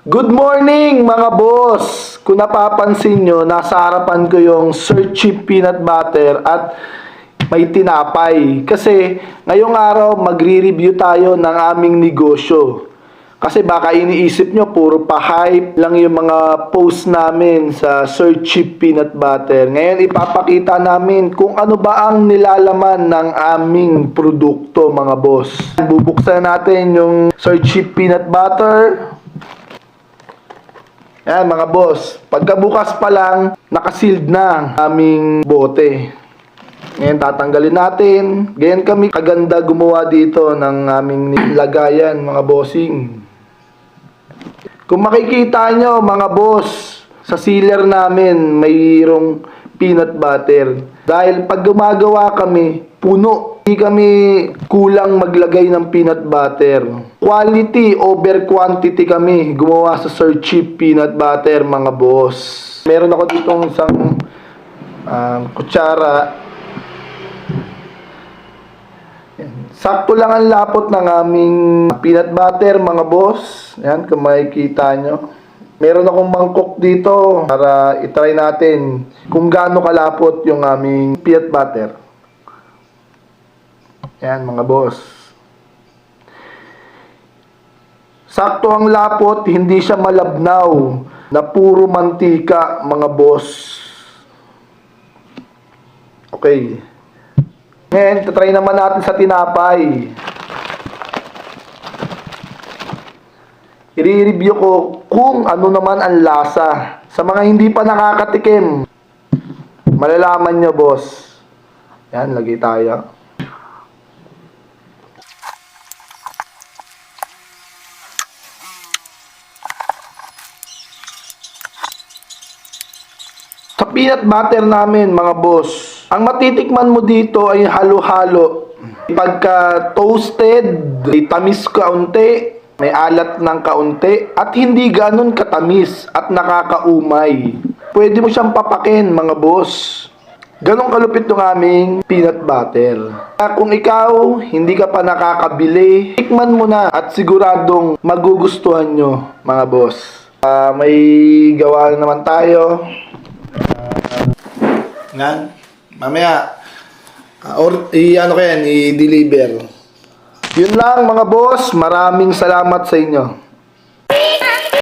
Good morning mga boss! Kung napapansin nyo, nasa harapan ko yung Sir Chip Peanut Butter at may tinapay. Kasi ngayong araw magre-review tayo ng aming negosyo. Kasi baka iniisip nyo, puro pa-hype lang yung mga post namin sa Sir Chip Peanut Butter. Ngayon ipapakita namin kung ano ba ang nilalaman ng aming produkto mga boss. Bubuksan natin yung Sir Chip Peanut Butter. Yan mga boss, pagkabukas pa lang, nakasealed na ang aming bote. Ngayon tatanggalin natin. Ganyan kami kaganda gumawa dito ng aming lagayan mga bossing. Kung makikita nyo mga boss, sa sealer namin mayroong peanut butter. Dahil pag gumagawa kami, puno. Hindi kami kulang maglagay ng peanut butter. Quality over quantity kami gumawa sa Sir Chip Peanut Butter mga boss. Meron ako ditong isang kutsara. Sakto lang ang lapot ng aming peanut butter mga boss. Yan, kung makikita nyo. Meron akong mangkok dito para itry natin kung gaano kalapot yung aming peanut butter. Yan mga boss. Sakto ang lapot, hindi siya malabnaw na puro mantika mga boss. Okay. Ngayon, try naman natin sa tinapay. I-review ko kung ano naman ang lasa. Sa mga hindi pa nakakatikim, malalaman nyo boss. Yan, lagay tayo. Sa peanut butter namin mga boss, ang matitikman mo dito ay halo-halo. Pagka toasted, may tamis kaunti, may alat ng kaunti, at hindi ganun katamis at nakakaumay. Pwede mo siyang papakin mga boss. Ganun kalupit yung aming peanut butter. Kung ikaw, hindi ka pa nakakabili, tikman mo na at siguradong magugustuhan nyo mga boss. May gawa na naman tayo. Nga, mamaya i-deliver. Yun lang mga boss, maraming salamat sa inyo.